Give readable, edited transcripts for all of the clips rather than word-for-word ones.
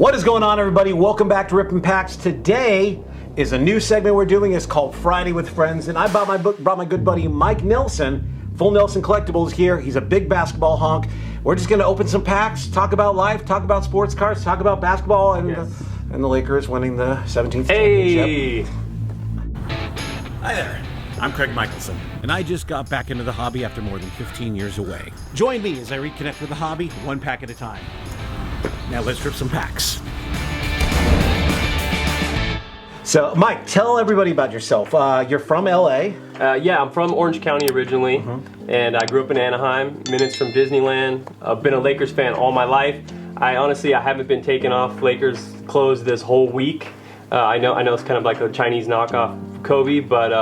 What is going on, everybody? Welcome back to Rippin' Packs. Today is a new segment we're doing. It's called Friday with Friends, and I brought my good buddy Mike Nelson. Full Nelson Collectibles here. He's a big basketball honk. We're just going to open some packs, talk about life, talk about sports cards, talk about basketball, and the Lakers winning the 17th championship. Hi there. I'm Craig Michelson, and I just got back into the hobby after more than 15 years away. Join me as I reconnect with the hobby, one pack at a time. Now let's rip some packs. So, Mike, tell everybody about yourself. You're from LA. Yeah, I'm from Orange County originally, and I grew up in Anaheim, minutes from Disneyland. I've been a Lakers fan all my life. I haven't been taking off Lakers clothes this whole week. I know it's kind of like a Chinese knockoff Kobe, but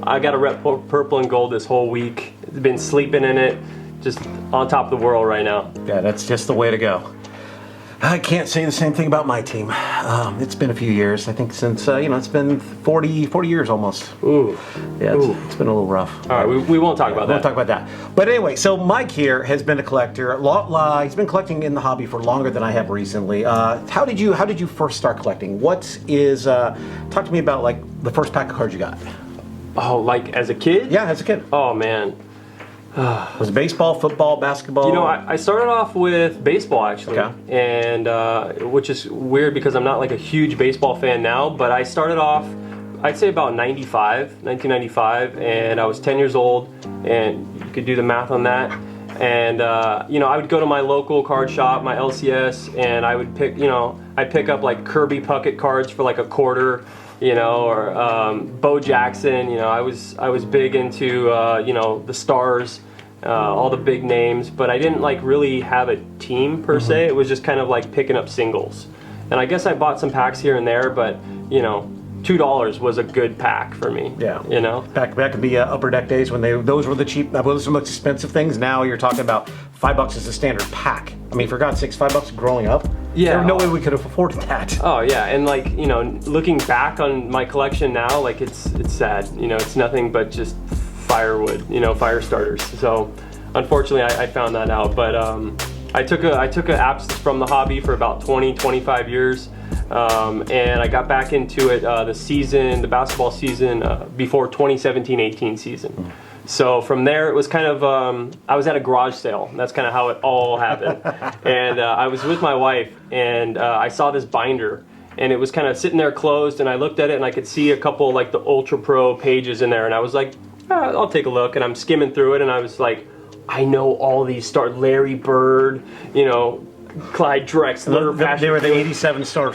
I got to rep purple and gold this whole week. Been sleeping in it, just on top of the world right now. Yeah, that's just the way to go. I can't say the same thing about my team. It's been a few years. I think since, it's been 40 years almost. Ooh. Yeah, it's been a little rough. All right, we won't talk about that. We won't talk about that. But anyway, so Mike here has been a collector. He's been collecting in the hobby for longer than I have recently. How did you first start collecting? Talk to me about like the first pack of cards you got. Oh, like as a kid? Yeah, as a kid. Oh, man. Was it baseball, football, basketball? You know, I started off with baseball actually, and which is weird because I'm not like a huge baseball fan now, but I started off, I'd say about 1995, and I was 10 years old, and you could do the math on that. And I would go to my local card shop, my LCS, and I would I'd pick up like Kirby Puckett cards for like a quarter. Or Bo Jackson. I was big into the stars, all the big names, but I didn't like really have a team per se. It was just kind of like picking up singles, and I guess I bought some packs here and there, but $2 was a good pack for me. Yeah. Back in the Upper Deck days when those were the cheap, those were the most expensive things. Now you're talking about $5 is a standard pack. I mean, for God's sakes, $5 growing up. Yeah. There was no way we could have afforded that. Oh yeah, and like looking back on my collection now, like it's sad. It's nothing but just firewood, fire starters. So unfortunately, I found that out. But I took a absence from the hobby for about 25 years. And I got back into it the basketball season before 2017-18 season. So from there, it was kind of, I was at a garage sale. That's kind of how it all happened. And I was with my wife, and I saw this binder, and it was kind of sitting there closed, and I looked at it, and I could see a couple like the Ultra Pro pages in there, and I was like, I'll take a look. And I'm skimming through it, and I was like, I know all these Larry Bird, Clyde Drexler. They were the 87 star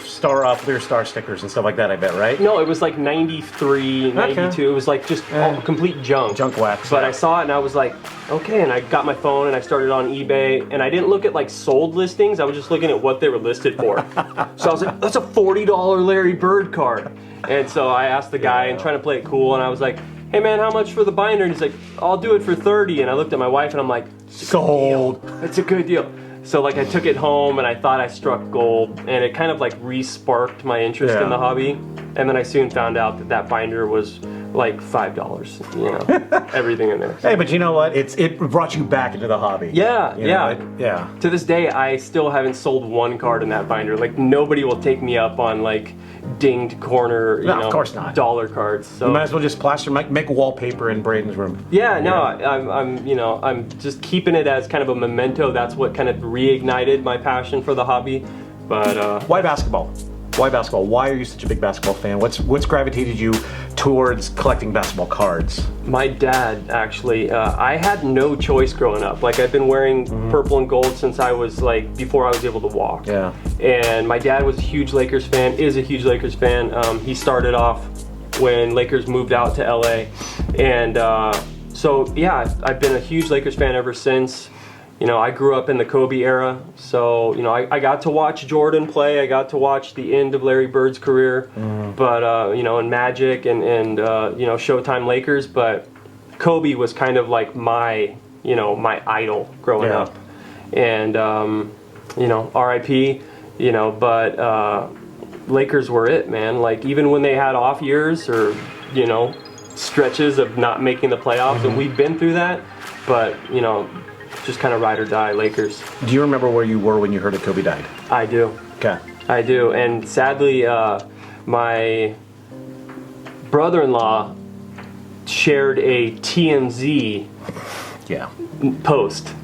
clear star stickers and stuff like that, I bet, right? No, it was like 93, 92. It was like just all complete junk. Junk wax. But I saw it and I was like, okay, and I got my phone and I started on eBay, and I didn't look at like sold listings, I was just looking at what they were listed for. So I was like, that's a $40 Larry Bird card. And so I asked the guy and trying to play it cool, and I was like, hey man, how much for the binder? And he's like, I'll do it for 30. And I looked at my wife and I'm like, sold. It's a good deal. So like I took it home and I thought I struck gold, and it kind of like re-sparked my interest in the hobby. And then I soon found out that binder was like $5, everything in there. Hey, but you know what? It brought you back into the hobby. Yeah. To this day, I still haven't sold one card in that binder. Like nobody will take me up on like dinged corner, of course not. dollar cards. So you might as well just make wallpaper in Braden's room. Yeah, no, I'm just keeping it as kind of a memento. That's what kind of reignited my passion for the hobby. But why basketball? Why basketball? Why are you such a big basketball fan? What's gravitated you towards collecting basketball cards? My dad, actually. I had no choice growing up. Like, I've been wearing purple and gold since I was, like, before I was able to walk. Yeah. And my dad was a huge Lakers fan, is a huge Lakers fan. He started off when Lakers moved out to LA. And so, yeah, I've been a huge Lakers fan ever since. I grew up in the Kobe era, so, I got to watch Jordan play. I got to watch the end of Larry Bird's career, but, and Magic and Showtime Lakers, but Kobe was kind of like my idol growing up. And, RIP, but Lakers were it, man. Like, even when they had off years or, stretches of not making the playoffs, and we've been through that, but, just kind of ride or die Lakers. Do you remember where you were when you heard that Kobe died? I do. Okay. I do, and sadly, my brother-in-law shared a TMZ Yeah. post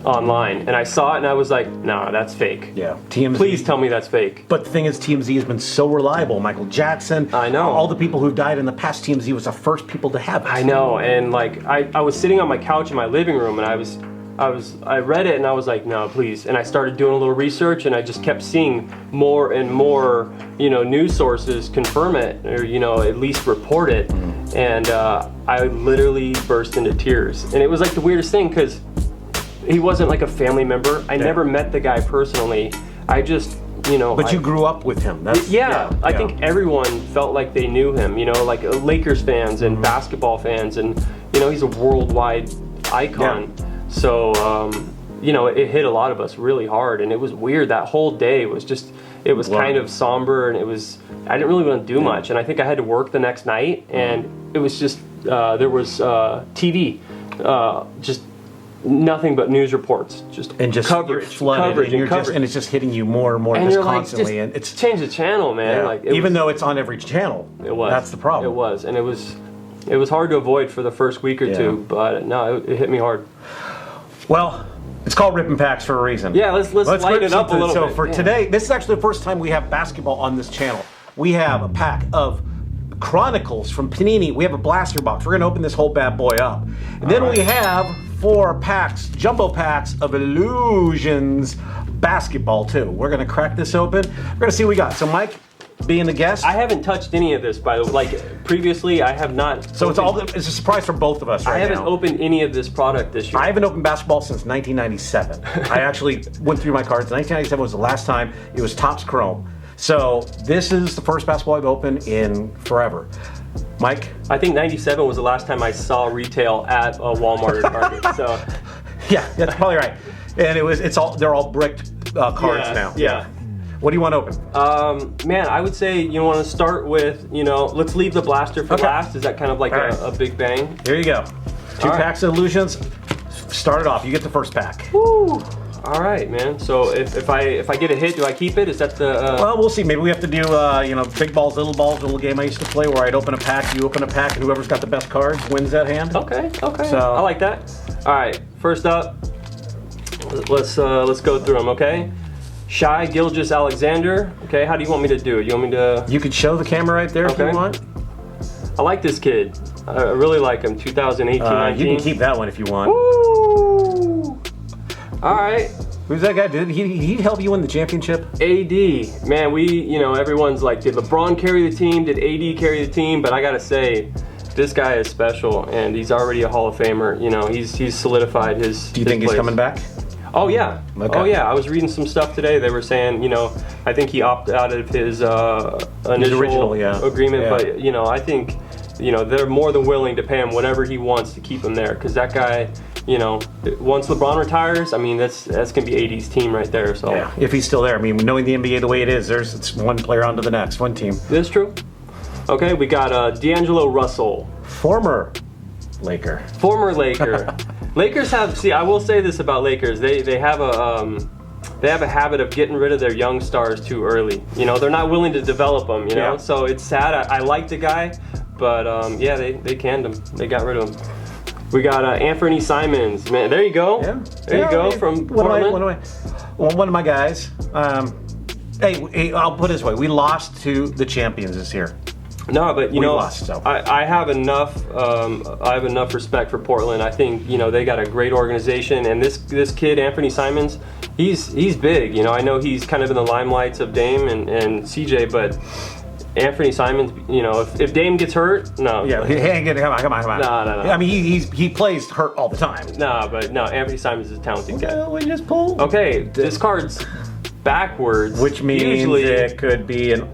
online, and I saw it and I was like, nah, that's fake. Yeah. TMZ. Please tell me that's fake. But the thing is, TMZ has been so reliable. Michael Jackson. I know. All the people who've died in the past, TMZ was the first people to have it. I know, and like I was sitting on my couch in my living room, and I read it and I was like, no, please. And I started doing a little research, and I just kept seeing more and more, news sources confirm it, or at least report it. And I literally burst into tears, and it was like the weirdest thing because he wasn't like a family member. I never met the guy personally. I just, But you grew up with him. I think everyone felt like they knew him, like Lakers fans and basketball fans, and he's a worldwide icon. Yeah. So it hit a lot of us really hard, and it was weird. That whole day was just, it was kind of somber, and I didn't really want to do much, and I think I had to work the next night, and it was just there was TV, just nothing but news reports, just coverage, flooded, coverage, and it's just hitting you more and more and just you're constantly, like, and it's change the channel, man. yeah. Like even though it's on every channel, it was. That's the problem. It was, and it was hard to avoid for the first week or two, but no, it hit me hard. Well, it's called Rippin' Packs for a reason. Yeah, let's lighten it up a little so bit. for today, this is actually the first time we have basketball on this channel. We have a pack of Chronicles from Panini. We have a blaster box. We're going to open this whole bad boy up. And then we have 4 packs, jumbo packs of Illusions basketball too. We're going to crack this open. We're going to see what we got. So Mike, being the guest. I haven't touched any of this, by the way. Like, previously, I have not. So it's a surprise for both of us right now. I haven't opened any of this product this year. I haven't opened basketball since 1997. I actually went through my cards. 1997 was the last time. It was Topps Chrome. So this is the first basketball I've opened in forever. Mike? I think 97 was the last time I saw retail at a Walmart or Target. So yeah, that's probably right. And they're all bricked cards now. Yeah. What do you want to open? Man, I would say you want to start with, let's leave the blaster for last. Is that kind of like a big bang? Here you go. 2 packs of Illusions. Start it off. You get the first pack. Woo! All right, man. So if I get a hit, do I keep it? Is that the? Well, we'll see. Maybe we have to do big balls, little game I used to play where I'd open a pack, you open a pack, and whoever's got the best cards wins that hand. Okay. So I like that. All right. First up, let's go through them. Okay. Shai Gilgeous-Alexander. Okay. How do you want me to do it? You want me to? You could show the camera right there if you want. I like this kid. I really like him. 2018, 19. You can keep that one if you want. Woo! All right. Who's that guy? Did he help you win the championship? AD. Man, everyone's like, did LeBron carry the team? Did AD carry the team? But I gotta say, this guy is special, and he's already a Hall of Famer. He's solidified his. Do you think he's place. coming back? Oh yeah. Okay. Oh yeah. I was reading some stuff today. They were saying, I think he opted out of his initial agreement, but I think, they're more than willing to pay him whatever he wants to keep him there, because that guy. Once LeBron retires, I mean, that's gonna be AD's team right there. So yeah, if he's still there. I mean, knowing the NBA the way it is, it's one player on to the next, one team. That's true. Okay, we got D'Angelo Russell, former Laker. Lakers have. See, I will say this about Lakers: they have a habit of getting rid of their young stars too early. They're not willing to develop them. Yeah. So it's sad. I like the guy, but they canned him. They got rid of him. We got Anthony Simons. Man, there you go. Yeah. There you go, from Portland. One of my guys. Hey, I'll put it this way: we lost to the champions this year. No, but we lost, so. I have enough. I have enough respect for Portland. I think they got a great organization, and this kid Anthony Simons, he's big. I know he's kind of in the limelights of Dame and CJ, but Anthony Simons, if Dame gets hurt, no. Yeah, come on. No. I mean, he plays hurt all the time. No, Anthony Simons is a talented guy. Well, we just pulled. Okay, this card's backwards, which means usually it could be an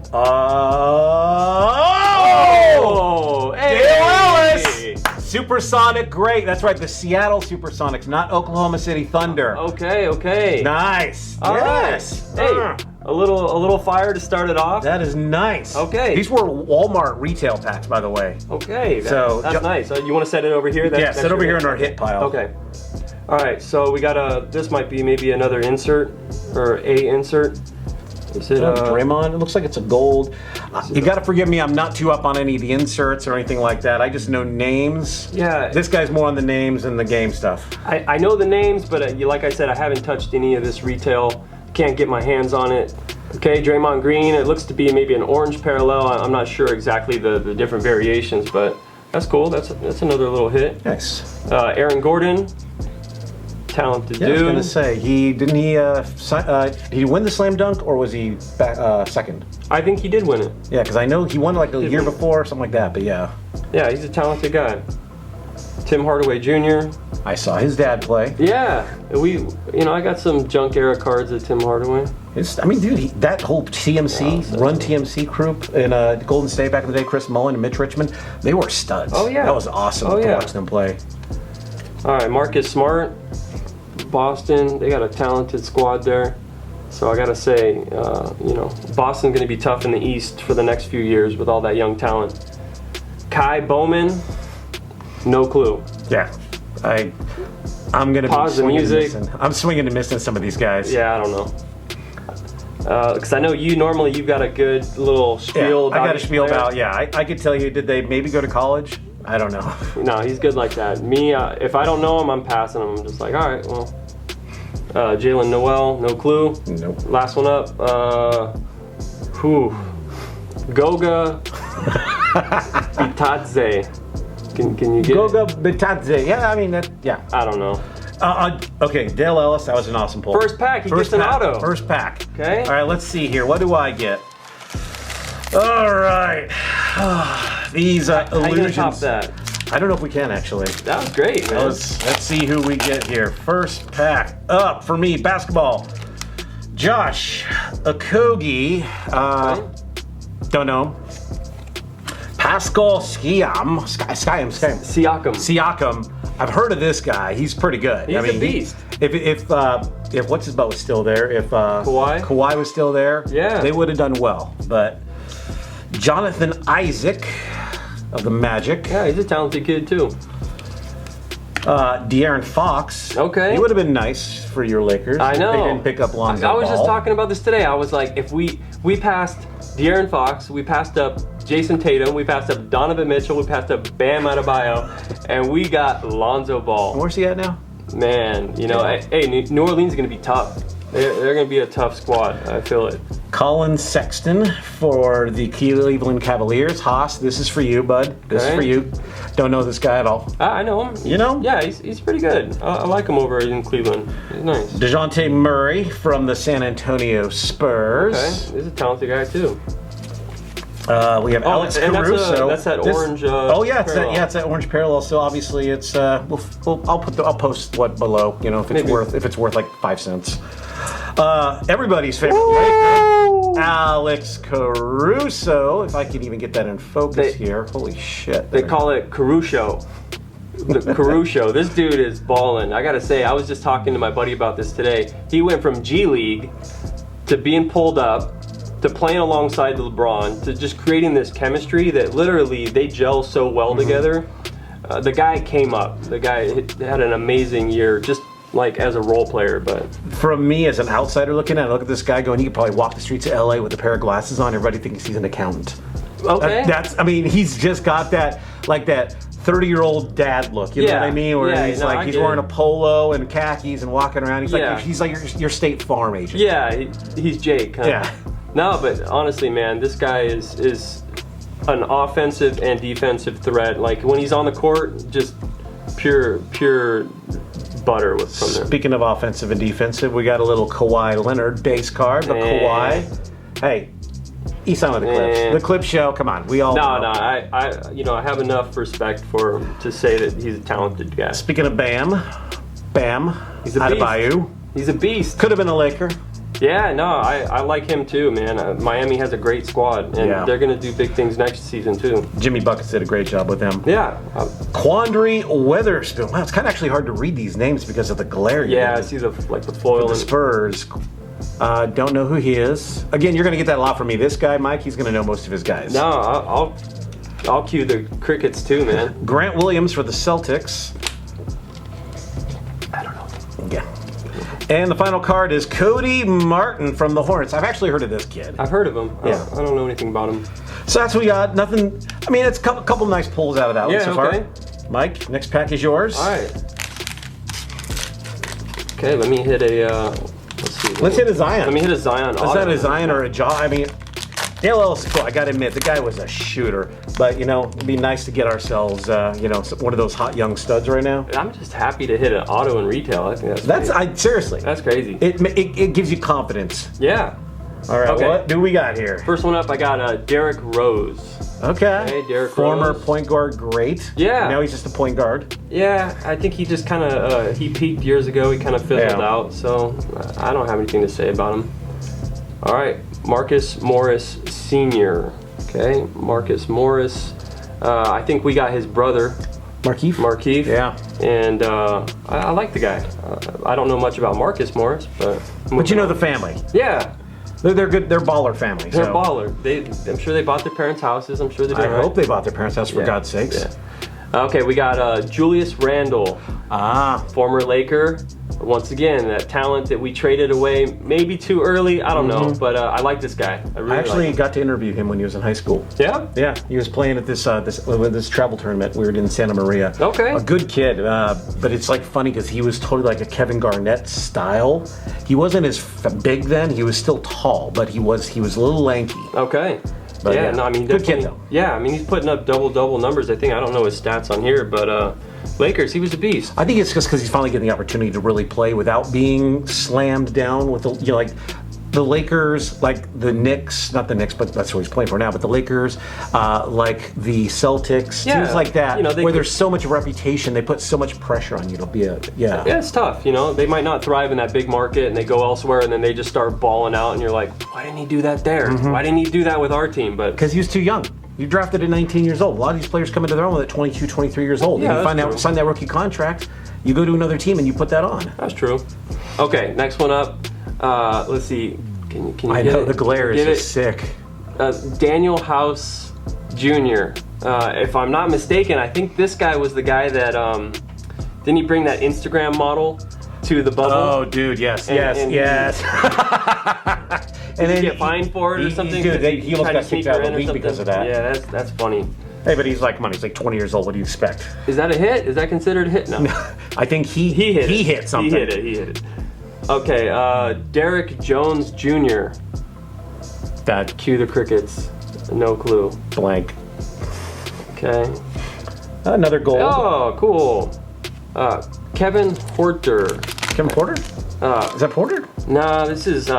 hey! Supersonic, great. That's right, the Seattle Supersonics, not Oklahoma City Thunder. Okay. Nice. All yes. Right. Hey, a little fire to start it off. That is nice. Okay. These were Walmart retail packs, by the way. Okay. So that's nice. You want to set it over here? Yeah, set over here in our hit pile. Okay. All right. So we got this might be maybe another insert or a insert. Is it Draymond? It looks like it's a gold. You got to forgive me. I'm not too up on any of the inserts or anything like that. I just know names. Yeah. This guy's more on the names and the game stuff. I know the names, but like I said, I haven't touched any of this retail. Can't get my hands on it. Okay, Draymond Green. It looks to be maybe an orange parallel. I'm not sure exactly the different variations, but that's cool. That's another little hit. Nice. Aaron Gordon. Talented dude. I was gonna say did he win the slam dunk or was he second? I think he did win it. Yeah, because I know he won like a year before or something like that. But yeah. Yeah, he's a talented guy. Tim Hardaway Jr. I saw his dad play. Yeah, I got some junk era cards of Tim Hardaway. Dude, that whole TMC, Run TMC group in Golden State back in the day, Chris Mullin and Mitch Richmond, they were studs. Oh yeah, that was awesome to watch them play. All right, Marcus Smart. Boston, they got a talented squad there. So I gotta say, Boston's gonna be tough in the East for the next few years with all that young talent. Kai Bowman, no clue. Yeah, I'm gonna pause be the music. I'm swinging and missing some of these guys. Yeah, I don't know. Because I know you've got a good little spiel about I got a spiel player. about, I could tell you, did they maybe go to college? I don't know. No, he's good like that. Me, if I don't know him, I'm passing him. I'm just like, all right, well. Jalen Noel, no clue. Nope. Last one up. Goga Bitadze. Can you get Goga Bitadze. Yeah, I don't know. Okay, Dale Ellis, that was an awesome pull. First pack, he gets an auto. First pack. Okay. All right, let's see here. What do I get? All right. These How you gonna illusions. top that? I don't know if we can actually. That was great, man. Let's see who we get here. First pack up for me, basketball. Josh Okogie. Don't know. Pascal Siakam. I've heard of this guy. He's pretty good. He's a beast. If what's his butt was still there, if Kawhi was still there, yeah, they would have done well. But Jonathan Isaac of the Magic. Yeah, he's a talented kid too. De'Aaron Fox. Okay. He would have been nice for your Lakers. I know. They didn't pick up Lonzo I was just Ball. talking about this today. I was like, if we passed De'Aaron Fox, we passed up Jason Tatum, we passed up Donovan Mitchell, we passed up Bam Adebayo, and we got Lonzo Ball. Where's he at now? Man, hey, New Orleans is going to be tough. They're going to be a tough squad. I feel it. Colin Sexton for the Cleveland Cavaliers. Haas, this is for you, bud. This is for you. Don't know this guy at all. I know him. You know? Yeah, he's pretty good. I like him over in Cleveland. He's nice. DeJounte Murray from the San Antonio Spurs. Okay, he's a talented guy too. We have Alex Caruso. That's that orange. Parallel. It's that orange parallel. So obviously, it's. I'll post what below. If it's worth like 5 cents. Everybody's favorite Laker, Alex Caruso. If I can even get that in focus here. Holy shit! They call it Caruso. The Caruso. This dude is balling. I gotta say, I was just talking to my buddy about this today. He went from G League to being pulled up, to playing alongside LeBron, to just creating this chemistry that literally they gel so well together. The guy came up. The guy had an amazing year, just like as a role player. But from me as an outsider looking at it, look at this guy going, he could probably walk the streets of LA with a pair of glasses on. Everybody thinks he's an accountant. Okay. He's just got that 30-year-old dad look. You know what I mean? Where he's wearing a polo and khakis and walking around. He's like your State Farm agent. Yeah, he's Jake. Huh? Yeah. No, but honestly, man, this guy is an offensive and defensive threat. Like when he's on the court, just pure butter from there. Speaking of offensive and defensive, we got a little Kawhi Leonard base card, but Kawhi, hey, he's on the Clips. The Clip Show, come on, we all know. No, I have enough respect for him to say that he's a talented guy. Speaking of Bam, he's a Adebayo. He's a beast. Could have been a Laker. Yeah, no, I like him too, man. Miami has a great squad, and they're going to do big things next season too. Jimmy Buckets did a great job with them. Yeah. Quandary Weatherspoon. Wow, it's kind of actually hard to read these names because of the glare. Yeah, I see the foil. The Spurs. Don't know who he is. Again, you're going to get that a lot from me. This guy, Mike, he's going to know most of his guys. No, I'll cue the crickets too, man. Grant Williams for the Celtics. I don't know. Yeah. And the final card is Cody Martin from the Hornets. I've actually heard of this kid. I've heard of him. Yeah. I don't know anything about him. So that's what we got. Nothing. I mean, it's a couple nice pulls out of that one so far. Okay. Mike, next pack is yours. All right. Okay, let me hit a. Let's see. Let's hit a Zion. Let me hit a Zion. Is that a Zion or a Jaw? I mean, Dale Ellis, I got to admit, the guy was a shooter. But, you know, it'd be nice to get ourselves, you know, one of those hot young studs right now. I'm just happy to hit an auto in retail. I think that's crazy. Seriously. That's crazy. It gives you confidence. Yeah. All right, Okay. what do we got here? First one up, I got Derrick Rose. Okay. Derrick Former Rose. point guard, great. Yeah. Now he's just a point guard. Yeah, I think he just kind of, he peaked years ago. He kind of fizzled out, so I don't have anything to say about him. All right, Marcus Morris Sr. Okay, Marcus Morris. I think we got his brother. Markeith. Yeah. And I like the guy. I don't know much about Marcus Morris, but But you know the family. Yeah, They're good. They're baller family. they're so. baller. I'm sure they bought their parents' houses. I'm sure they did. I hope they bought their parents' house, for God's sakes. Yeah. Okay, we got Julius Randle, former Laker. Once again, that talent that we traded away maybe too early. I don't know, but I like this guy. I really actually like him. got to interview him when he was in high school. Yeah? Yeah, he was playing at this travel tournament. We were in Santa Maria. Okay. A good kid, but it's like funny because he was totally like a Kevin Garnett style. He wasn't as big then. He was still tall, but he was a little lanky. Okay. But yeah, no, I mean, good kid definitely. though. Yeah, I mean, he's putting up double numbers. I think I don't know his stats on here, but Lakers, he was a beast. I think it's just because he's finally getting the opportunity to really play without being slammed down with the, you know, like the Lakers, like the Knicks, not the Knicks, but that's what he's playing for now, but the Lakers, like the Celtics, Yeah, teams like that, you know, where there's so much reputation, they put so much pressure on you to be Yeah, it's tough, you know. They might not thrive in that big market, and they go elsewhere, and then they just start balling out, and you're like, why didn't he do that there? Why didn't he do that with our team? But because he was too young. You drafted at 19 years old. A lot of these players come into their own at 22, 23 years old. Yeah, and you that's sign that rookie contract, you go to another team and you put that on. That's true. Okay, next one up. Let's see. Can you I get know, it? the glare is Get just it? sick. Daniel House Jr. If I'm not mistaken, I think this guy was the guy that didn't he bring that Instagram model to the bubble? Oh, dude, yes. And then get fined for it or something. He almost tried to got sneak kicked out her of in the or league because of that. Yeah, that's funny. Hey, but he's like, come on, he's like 20 years old. What do you expect? Is that a hit? Is that considered a hit? No. I think he hit something. He hit it. Okay, Derrick Jones Jr. That Cue the crickets. No clue. blank. Okay. Another goal. Oh, cool. Kevin Porter. Kevin Porter? Is that Porter? Nah, this is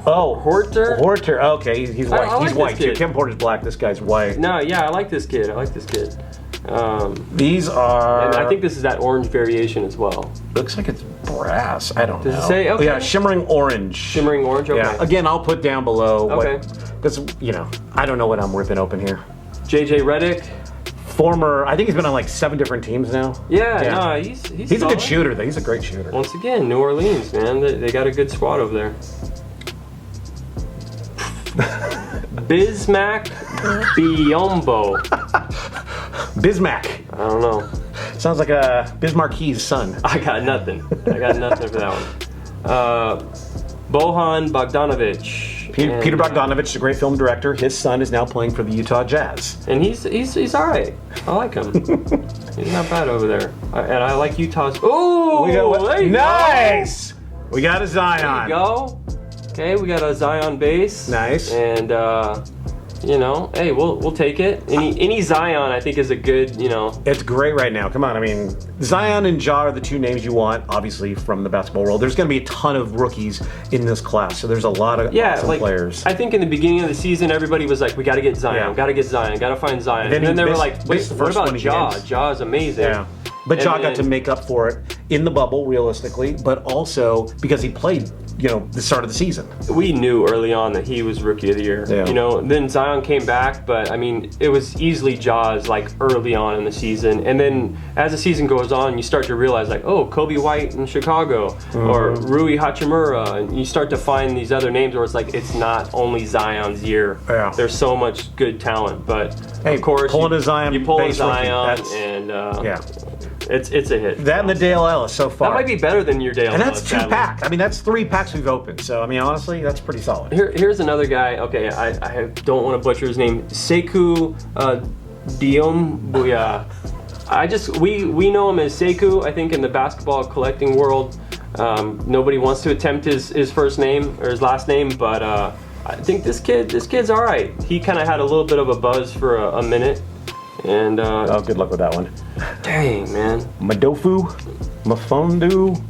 Oh, Horter? Horter. Okay, he's white. I like He's this white too. kid. Kevin Porter's black. This guy's white. No, yeah, I like this kid. These are. And I think this is that orange variation as well. Looks like it's brass. I don't know. Does it say? Okay. Yeah, shimmering orange. Shimmering orange. Okay. Yeah. Again, I'll put down below. Okay. Because I don't know what I'm ripping open here. JJ Redick. Former. I think he's been on like 7 different teams now. Yeah. Yeah. No, he's He's a solid. good shooter, though. He's a great shooter. Once again, New Orleans, man. They got a good squad over there. Bismack Biyombo. Bismack. I don't know. Sounds like a Bismarck's son. I got nothing for that one. Bohan Bogdanovic. Peter Bogdanovich is a great film director. His son is now playing for the Utah Jazz. And he's all right. I like him. He's not bad over there. And I like Utah's. Oh, there you nice. We got a Zion. There you go. Okay, we got a Zion base. Nice. And hey, we'll take it. Any Zion, I think, is a good, It's great right now. Come on, I mean, Zion and Ja are the 2 names you want, obviously, from the basketball world. There's going to be a ton of rookies in this class, so there's a lot of awesome players. I think in the beginning of the season, everybody was like, we got to get Zion, got to find Zion. And then they were like, wait, what about Ja? Ja is amazing. Yeah. But Ja got to make up for it in the bubble, realistically, but also because he played, the start of the season. We knew early on that he was Rookie of the Year. Yeah. Then Zion came back, but I mean, it was easily Ja's like early on in the season. And then as the season goes on, you start to realize like, oh, Kobe White in Chicago or Rui Hachimura. And you start to find these other names where it's like, it's not only Zion's year. Yeah. There's so much good talent. But Hey, of course, pulling a Zion you pull a base rookie, Zion that's- and Yeah. It's a hit. That and the Dale Ellis so far. That might be better than your Dale And Ellis. that's 2 packs. I mean, that's 3 packs we've opened. So, I mean, honestly, that's pretty solid. Here's another guy. Okay, I don't want to butcher his name. Sekou Diombuya. We know him as Sekou, I think, in the basketball collecting world. Nobody wants to attempt his first name or his last name, but I think this kid's all right. He kind of had a little bit of a buzz for a minute, and Oh, good luck with that one. dang, man. Madofu, Mafondu.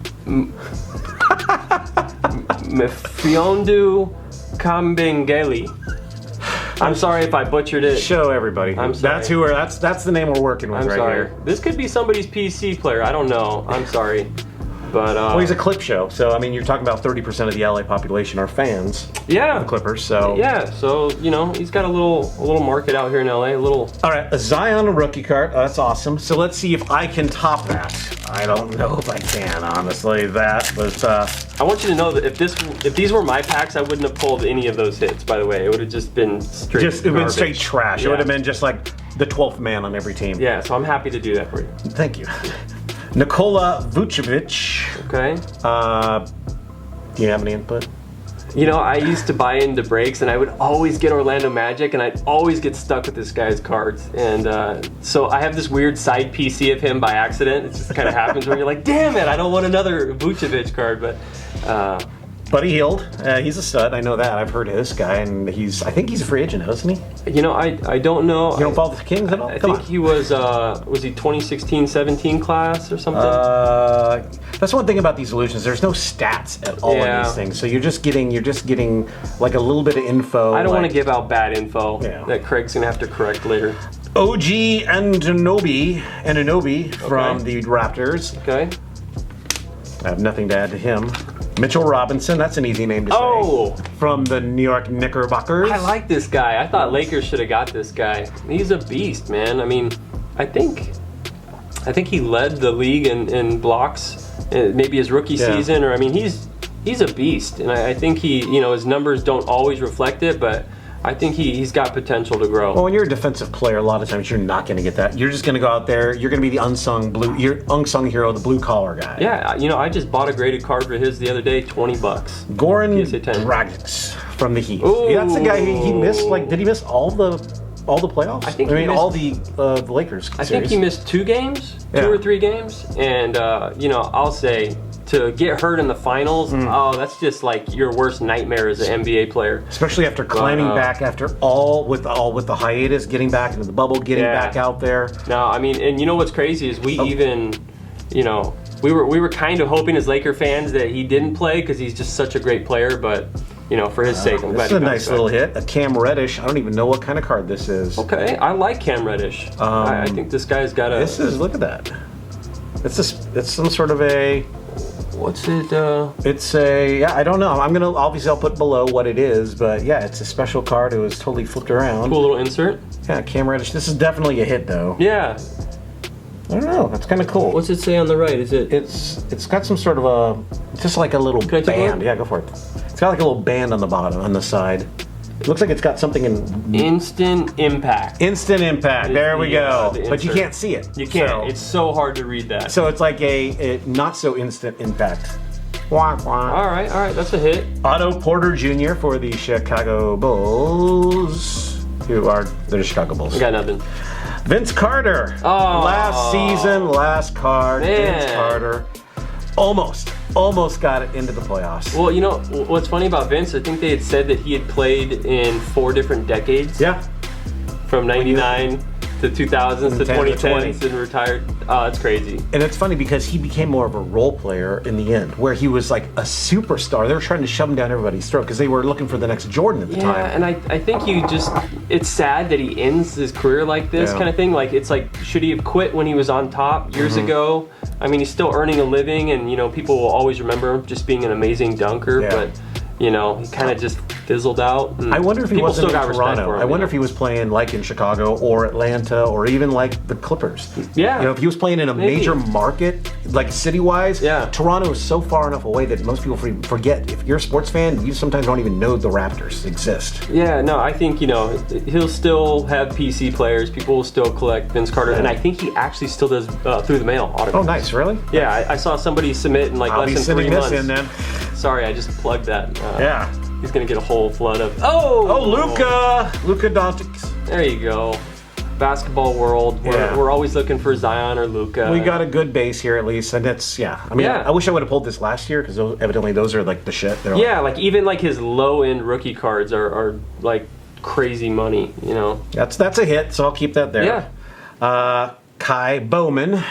Mfiondu Kambengeli. I'm sorry if I butchered it. Show everybody. I'm sorry. That's the name we're working with I'm right sorry. here. This could be somebody's PC player. I don't know. I'm sorry. But Well, he's a clip show, so I mean, you're talking about 30% of the LA population are fans yeah. of the Clippers. So Yeah, so he's got a little market out here in LA. all right, a Zion rookie card. Oh, that's awesome. So let's see if I can top that. I don't know if I can, honestly. But I want you to know that if these were my packs, I wouldn't have pulled any of those hits. By the way, it would have just been straight. it would have been garbage. straight trash. It Yeah. would have been just like the 12th man on every team. Yeah, so I'm happy to do that for you. Thank you. Nikola Vucevic. Okay. Do you have any input? I used to buy into breaks, and I would always get Orlando Magic, and I'd always get stuck with this guy's cards. And so I have this weird side PC of him by accident. It just kind of happens where you're like, damn it, I don't want another Vucevic card. Buddy Hield. He's a stud. I know that. I've heard of this guy, and I think he's a free agent, isn't he? I don't know. You don't follow the Kings at all? I think he was he 2016-17 class or something? That's one thing about these illusions. There's no stats at all in these things, so you're just getting like a little bit of info. I don't want to give out bad info that Craig's gonna have to correct later. OG Anunoby from the Raptors. Okay. I have nothing to add to him. Mitchell Robinson, that's an easy name to say. Oh! From the New York Knickerbockers. I like this guy. I thought Lakers should have got this guy. He's a beast, man. I mean, I think he led the league in blocks, maybe his rookie season, or I mean, he's a beast, and I think his numbers don't always reflect it, but I think he's got potential to grow. Well, when you're a defensive player, a lot of times you're not going to get that. You're just going to go out there. You're going to be the unsung hero, the blue collar guy. Yeah, I just bought a graded card for his the other day, $20. Goran PSA 10. Dragic from the Heat. Ooh. Yeah, that's the guy he missed. Like, did he miss all the playoffs? All the Lakers series. I think he missed 2 games, 2 or 3 games, and I'll say, to get hurt in the finals, that's just like your worst nightmare as an NBA player. Especially after climbing back after all with the hiatus, getting back into the bubble, getting back out there. No, I mean, and you know what's crazy is we were kind of hoping as Laker fans that he didn't play because he's just such a great player, but for his sake, I'm glad he This is a bounced nice back. little hit. A Cam Reddish. I don't even know what kind of card this is. Okay, I like Cam Reddish. I think this guy's got a. Look at that. It's some sort of a. What's it? It's I don't know. I'll put below what it is, but yeah, it's a special card. It was totally flipped around. Cool little insert. Yeah, Cam Reddish. This is definitely a hit, though. Yeah. I don't know. That's kind of cool. What's it say on the right? Is it? It's got some sort of just like a little Can I take a band. look? Yeah, go for it. It's got like a little band on the bottom, on the side. It looks like it's got something in. Instant Impact. Instant Impact. There we go. the But you insert. can't see it. You can't. So, It's so hard to read that. so it's like a not so instant impact. Wah, wah. All right, that's a hit. Otto Porter Jr. for the Chicago Bulls, who are the Chicago Bulls. I got nothing. Vince Carter. Oh. Last season, last card. Man. Vince Carter. Almost got it into the playoffs. Well, what's funny about Vince? I think they had said that he had played in 4 different decades. Yeah. From 99 to 2000s to 10 to 2010s and retired. It's crazy. And it's funny because he became more of a role player in the end, where he was like a superstar. They were trying to shove him down everybody's throat because they were looking for the next Jordan at the Yeah, time. and I think it's sad that he ends his career like this kind of thing. Like, it's like, should he have quit when he was on top years ago? I mean, he's still earning a living, and people will always remember him just being an amazing dunker. Yeah. But you know, he kind of just fizzled out. I wonder if he people wasn't still in got respect Toronto. for him, I wonder you if he was playing like in Chicago or Atlanta or even like the Clippers. Yeah. You know, if he was playing in a Maybe. major market, like city-wise, Yeah. Toronto is so far enough away that most people forget. If you're a sports fan, you sometimes don't even know the Raptors exist. Yeah, no, I think, you know, he'll still have PC players. People will still collect Vince Carter, and I think he actually still does through the mail autographs. Oh, nice, really? Yeah, I saw somebody submit in like I'll be less than 3 sending months. this in then. Sorry, I just plugged that. Yeah. He's gonna get a whole flood of. Oh, Luka Doncic. There you go. Basketball world. We're always looking for Zion or Luka. We got a good base here at least, and it's I mean, Yeah. I wish I would have pulled this last year because evidently those are like the shit. They're Yeah, like even like his low end rookie cards are like crazy money. You know. That's a hit, so I'll keep that there. Yeah. Kai Bowman.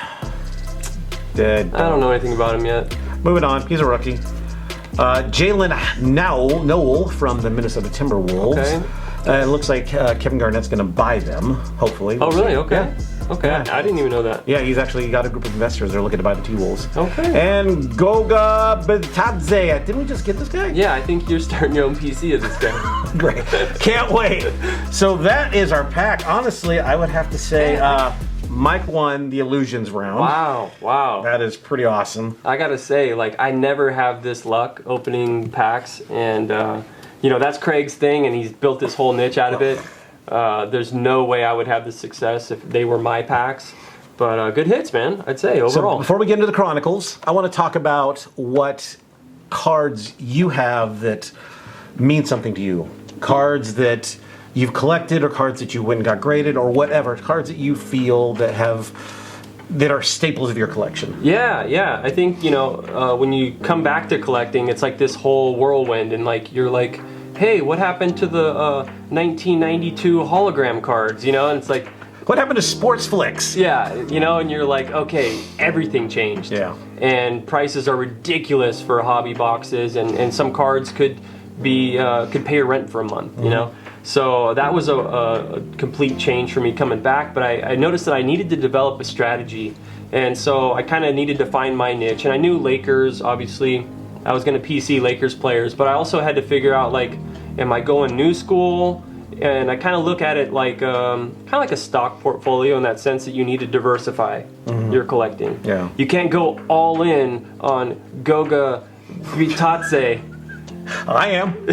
Dead. I don't know anything about him yet. Moving on, he's a rookie. Jalen Noel from the Minnesota Timberwolves. Okay. It looks like Kevin Garnett's going to buy them, hopefully. Oh, really? see. Okay. Yeah. Okay. Yeah. I didn't even know that. Yeah, he's actually got a group of investors that are looking to buy the T-Wolves. Okay. And Goga Bitadze. Didn't we just get this guy? Yeah, I think you're starting your own PC of this guy. Great. Can't wait. So that is our pack. Honestly, I would have to say Mike won the Illusions round. Wow. That is pretty awesome. I gotta say, like, I never have this luck opening packs, and you know, that's Craig's thing, and he's built this whole niche out of it. There's no way I would have this success if they were my packs. But good hits, man, I'd say, overall. So before we get into the Chronicles, I want to talk about what cards you have that mean something to you. Cards that you've collected or cards that you went and got graded or whatever. Cards that you feel that are staples of your collection. Yeah. I think, you know, when you come back to collecting, it's like this whole whirlwind, and like you're like, hey, what happened to the 1992 hologram cards? You know, and it's like, What happened to Sports Flicks? yeah, you know, and you're like, okay, everything changed. Yeah. And prices are ridiculous for hobby boxes, and some cards could pay your rent for a month, you know? So that was a complete change for me coming back, but I noticed that I needed to develop a strategy, and so I kind of needed to find my niche, and I knew Lakers, obviously, I was going to PC Lakers players, but I also had to figure out, like, am I going new school? And I kind of look at it like kind of like a stock portfolio in that sense that you need to diversify your collecting. Yeah. You can't go all in on Goga Bitadze. I am.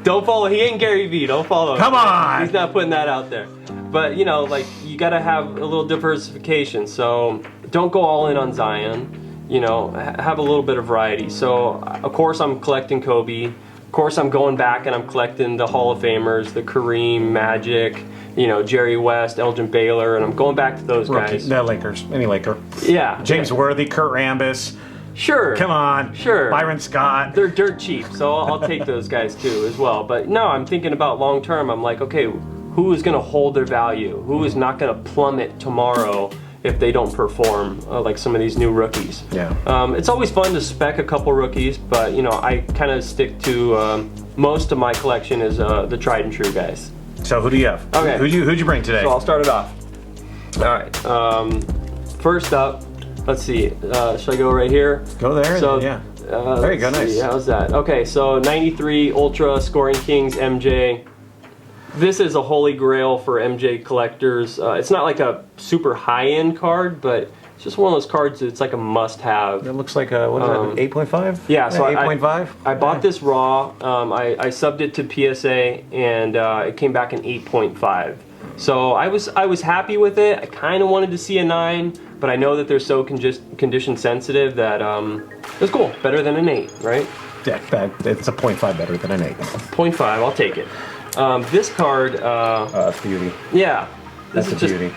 Don't follow. He ain't Gary Vee. Don't follow him. Come on! He's not putting that out there. But, you know, like, you got to have a little diversification. So don't go all in on Zion. You know, have a little bit of variety. So, of course, I'm collecting Kobe. Of course, I'm going back and I'm collecting the Hall of Famers, the Kareem, Magic, you know, Jerry West, Elgin Baylor, and I'm going back to those guys. No, Lakers. Any Laker. Yeah. James Worthy, Kurt Rambis. Sure. Come on. Sure. Byron Scott. They're dirt cheap, so I'll take those guys too as well. But no, I'm thinking about long term. I'm like, okay, who is going to hold their value? Who is not going to plummet tomorrow if they don't perform like some of these new rookies? Yeah. It's always fun to spec a couple rookies, but you know, I kind of stick to most of my collection is the tried and true guys. So who do you have? Okay. Who'd you bring today? So I'll start it off. All right. First up, let's see. Should I go right here? Go there. So, yeah. There you go. let's Nice. see, how's that? Okay, so 93 Ultra Scoring Kings MJ. This is a holy grail for MJ collectors. It's not like a super high-end card, but it's just one of those cards that's like a must-have. It looks like a, what is that, 8.5? Yeah, so 8.5? I bought this raw. I subbed it to PSA, and it came back an 8.5. So I was happy with it. I kind of wanted to see a 9, but I know that they're so condition sensitive that it's cool. Better than an 8, right? Yeah, it's a 0.5 better than an 8. 0.5, I'll take it. This card, That's beauty. yeah, this That's is a just beauty.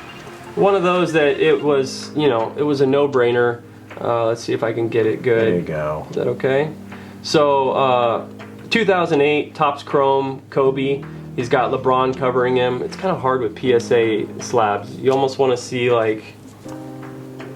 one of those that it was, you know, it was a no-brainer. Let's see if I can get it good. There you go. Is that okay? So, 2008 Topps Chrome Kobe. He's got LeBron covering him. It's kind of hard with PSA slabs. You almost want to see like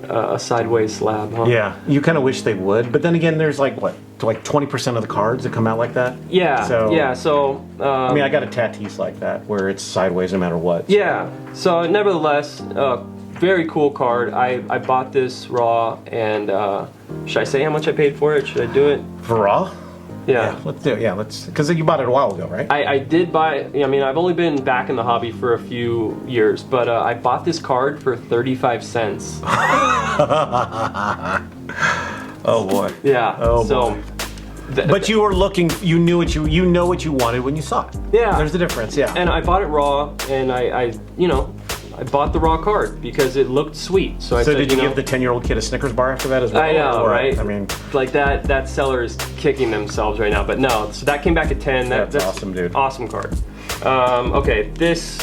a sideways slab, huh? Yeah, you kind of wish they would, but then again, there's like what, like 20% of the cards that come out like that. Yeah. So yeah. So. I mean, I got a Tatis like that where it's sideways no matter what. Yeah. So nevertheless, very cool card. I bought this raw, and should I say how much I paid for it? Should I do it? For raw? Yeah. Let's do it. Yeah, because you bought it a while ago, right? I did buy. I mean, I've only been back in the hobby for a few years, but I bought this card for 35 cents. Oh boy. Yeah. Oh so, boy. But you were looking. You knew what you know what you wanted when you saw it. Yeah. There's the difference. Yeah. And I bought it raw, and I bought the raw card because it looked sweet. So I said, did you give the 10-year-old kid a Snickers bar after that as well? I know, right? I mean, like that seller is kicking themselves right now. But no, so that came back at 10. That's awesome, dude. Awesome card. Okay, this,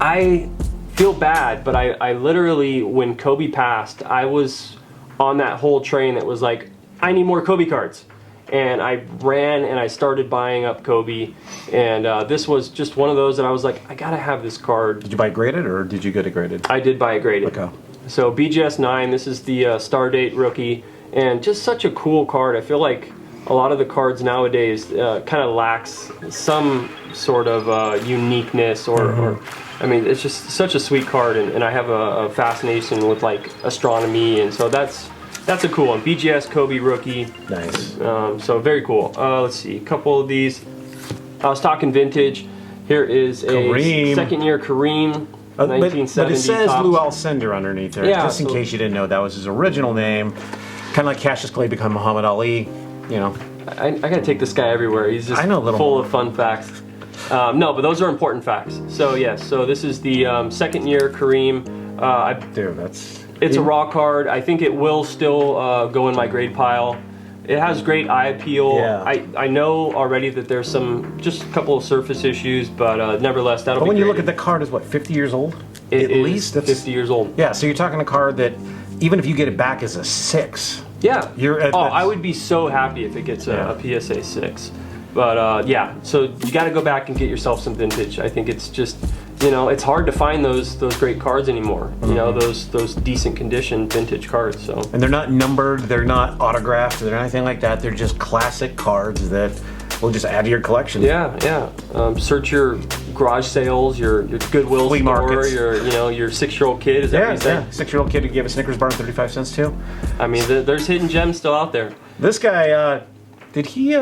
I feel bad, but I literally, when Kobe passed, I was on that whole train that was like, I need more Kobe cards. And I ran and I started buying up Kobe, and this was just one of those that I was like, I gotta have this card. Did you buy it graded or did you get it graded? I did buy it graded. Okay. So BGS 9, this is the Star Date rookie, and just such a cool card. I feel like a lot of the cards nowadays kind of lacks some sort of uniqueness or I mean, it's just such a sweet card, and I have a fascination with like astronomy, and so that's a cool one. BGS Kobe rookie. Nice. So very cool. Let's see, a couple of these. I was talking vintage. Here is a Kareem. second-year Kareem, 1970. But it says Topps. Lou Alcindor underneath there. Yeah, just in case you didn't know, that was his original name. Kind of like Cassius Clay become Muhammad Ali. You know. I gotta take this guy everywhere. He's just full of fun facts. No, but those are important facts. So yes, so this is the second-year Kareem. Dude, that's. It's a raw card. I think it will still go in my grade pile. It has great eye appeal. Yeah. I know already that there's just a couple of surface issues, but nevertheless, that'll be But when you graded. look at the card, is what, 50 years old? It At is least? 50 years old. Yeah, so you're talking a card that, even if you get it back as a 6. Yeah. You're I would be so happy if it gets a PSA 6. But yeah, so you got to go back and get yourself some vintage. I think it's just, it's hard to find those great cards anymore. Those decent condition vintage cards. So. And they're not numbered, they're not autographed, they're anything like that. They're just classic cards that will just add to your collection. Yeah. Search your garage sales, your Goodwill Flea store, markets. your 6-year-old kid. Is that what you said? Yeah. 6-year-old kid who gave a Snickers bar and 35 cents too. I mean, there's hidden gems still out there. This guy, did he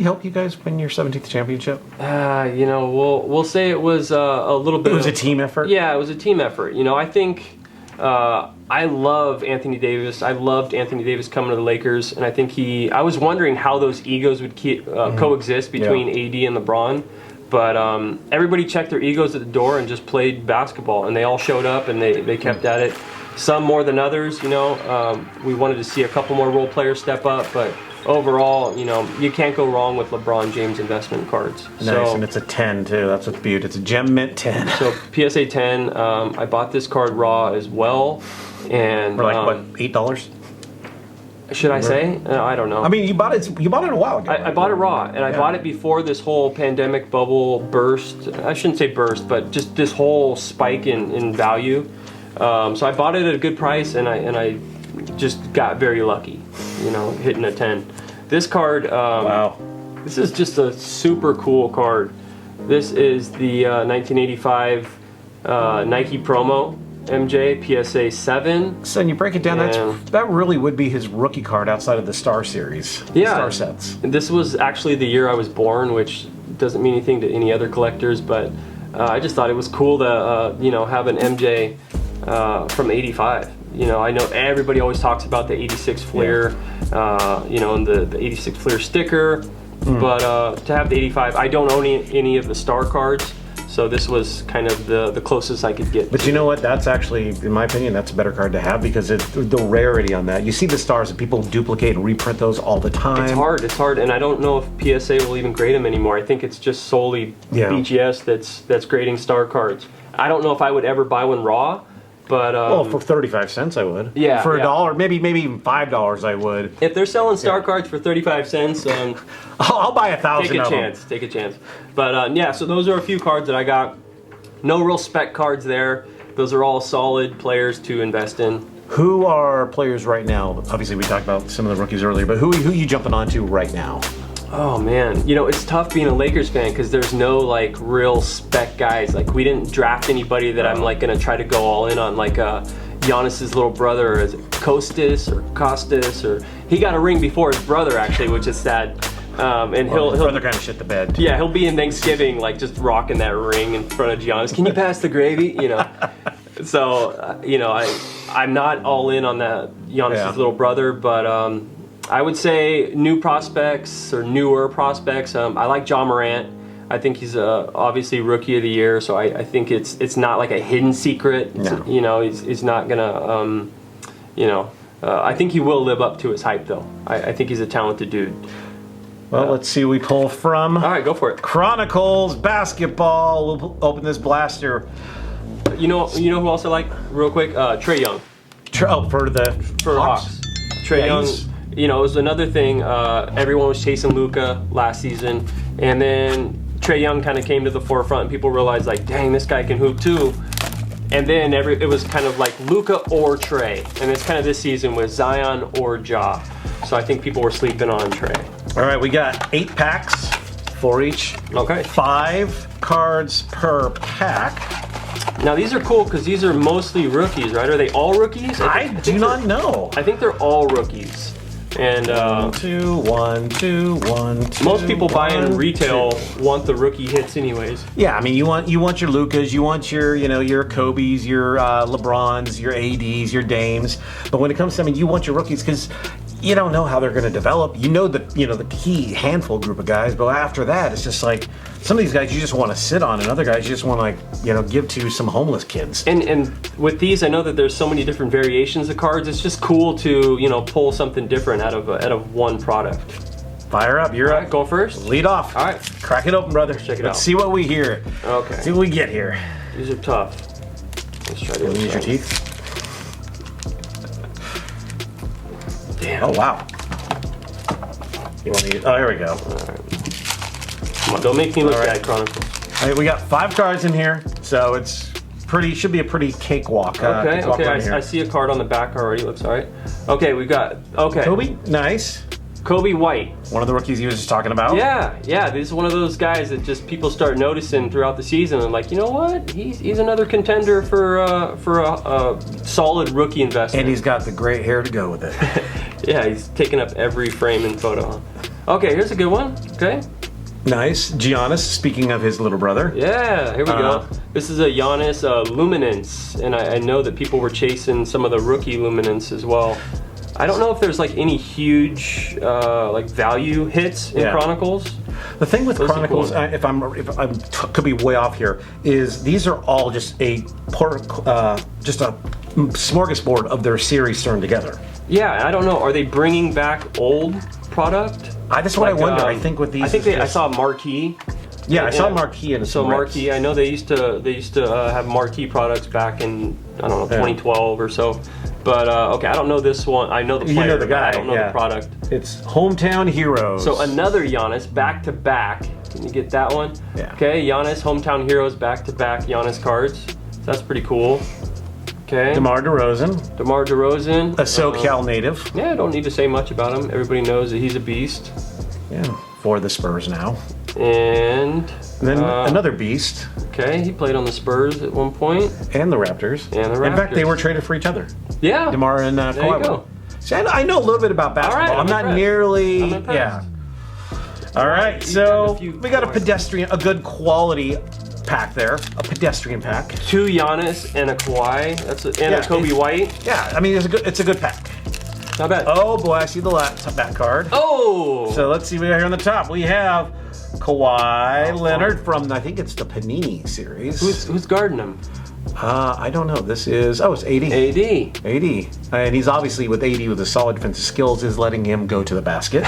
help you guys win your 17th championship? We'll say it was a little bit. It was a team effort. Yeah, it was a team effort. I think I love Anthony Davis. I loved Anthony Davis coming to the Lakers, and I think I was wondering how those egos would coexist between AD and LeBron. But everybody checked their egos at the door and just played basketball, and they all showed up and they kept at it. Some more than others. We wanted to see a couple more role players step up, but overall, you can't go wrong with LeBron James investment cards. Nice, and it's a 10 too. That's what's beautiful. It's a gem mint 10. So PSA 10. I bought this card raw as well, and For like what, $8? should I say? I don't know. I mean, you bought it a while ago. I bought it raw, and I bought it before this whole pandemic bubble burst. I shouldn't say burst, but just this whole spike in value. So I bought it at a good price, and I just got very lucky, hitting a 10. This card, wow. This is just a super cool card. This is the 1985 Nike promo MJ PSA 7. So when you break it down, that really would be his rookie card outside of the Star Series. Yeah. Star sets. And this was actually the year I was born, which doesn't mean anything to any other collectors, but I just thought it was cool to have an MJ from 85. I know everybody always talks about the 86 Fleer, and the 86 Fleer sticker, but to have the 85, I don't own any of the Star cards, so this was kind of the closest I could get. But you know what? That's actually, in my opinion, that's a better card to have because the rarity on that. You see the Stars and people duplicate and reprint those all the time. It's hard, and I don't know if PSA will even grade them anymore. I think it's just solely BGS that's grading Star cards. I don't know if I would ever buy one raw. But for 35 cents I would. Yeah. For $1, maybe even $5 I would. If they're selling Star cards for 35 cents, I'll buy 1,000 take a of chance. them. Take a chance. But so those are a few cards that I got. No real spec cards there. Those are all solid players to invest in. Who are players right now? Obviously we talked about some of the rookies earlier, but who are you jumping onto right now? Oh man, it's tough being a Lakers fan because there's no like real spec guys. Like we didn't draft anybody that I'm like gonna try to go all in on. Like Giannis's little brother, or is it Costas, or he got a ring before his brother actually, which is sad. And he'll brother kind of shit the bed. yeah, he'll be in Thanksgiving like just rocking that ring in front of Giannis. Can you pass the gravy? You know. So you know, I'm not all in on that Giannis' little brother, but I would say new prospects or newer prospects. I like Ja Morant. I think he's obviously Rookie of the Year, so I think it's not like a hidden secret. No. You know, he's not gonna I think he will live up to his hype though. I think he's a talented dude. Well, let's see what we pull from. All right, go for it. Chronicles basketball. We'll open this blaster. You know who else I like real quick? Trae Young. For the Hawks. Trae Young. he's- You know, it was another thing. Everyone was chasing Luka last season, and then Trae Young kind of came to the forefront, and people realized, like, dang, this guy can hoop too. And then it was kind of like Luka or Trae, and it's kind of this season with Zion or Ja. So I think people were sleeping on Trae. All right, we got 8 packs, 4 each. Okay. 5 cards per pack. Now these are cool because these are mostly rookies, right? Are they all rookies? I do not know. I think they're all rookies. And 1, 2, 1, 2, 1, 2. most people buying 1, retail 2. want the rookie hits anyways. Yeah, I mean, you want your Lukas, you want your your Kobe's, your LeBrons, your ADs, your Dames. But when it comes to, I mean, you want your rookies because you don't know how they're going to develop. You know the key handful group of guys, but after that, it's just like some of these guys you just want to sit on, and other guys you just want to give to some homeless kids. And with these, I know that there's so many different variations of cards. It's just cool to pull something different out of one product. Fire up, you're All up. right, go first. Lead off. All right. Crack it open, brother. Check it Let's out. see what we hear. Okay. See what we get here. These are tough. Let's try to Use your teeth. Damn. Oh wow. You want to? Oh, here we go. Come on, don't make me look All right. bad, Chronicles. All right, we got 5 cards in here, so it's should be a pretty cakewalk. Okay, cakewalk okay. run here. I see a card on the back already. Looks all right. Okay, we've got Kobe, nice. Kobe White. One of the rookies he was just talking about. Yeah. This is one of those guys that just people start noticing throughout the season and like, you know what? He's another contender for a solid rookie investment. And he's got the great hair to go with it. Yeah, he's taking up every frame and photo. Okay, here's a good one. Okay. Nice. Giannis, speaking of his little brother. Yeah, here we go. This is a Giannis Luminance, and I know that people were chasing some of the rookie Luminance as well. I don't know if there's like any huge like value hits in Chronicles. The thing with Those are Chronicles, cool. if I'm could be way off here, is these are all just a smorgasbord of their series thrown together. Yeah, I don't know. Are they bringing back old product? That's what I wonder. I think with these, I think I saw Marquee. Yeah, I saw Marquee in So some Marquee, I know they used to have Marquee products back in 2012 or so. But okay, I don't know this one. I know the player. You know the guy. I don't know the product. It's Hometown Heroes. So another Giannis back to back. Can you get that one? Yeah. Okay, Giannis Hometown Heroes back to back Giannis cards. So that's pretty cool. Okay. DeMar DeRozan, DeRozan. a SoCal native. Yeah, I don't need to say much about him. Everybody knows that he's a beast. Yeah, for the Spurs now. And Then another beast. Okay, he played on the Spurs at one point. And the Raptors. And the Raptors. In fact, they were traded for each other. Yeah. DeMar and There you Kawhi. go. See, I know a little bit about basketball. All right, I'm not impressed. nearly. I'm impressed. Yeah. All right, You got so a few we got a cards. pedestrian, a good quality pack there, a pedestrian pack. 2 Giannis and a Kawhi. And Yeah, a Kobe it's- White. Yeah, I mean it's a good pack. Not bad. Oh boy, I see the back card. Oh! So let's see what we got here on the top. We have Kawhi Leonard from, I think it's the Panini series. Who's guarding him? I don't know. This is, it's AD. AD. AD. And he's obviously with AD with his solid defensive skills is letting him go to the basket.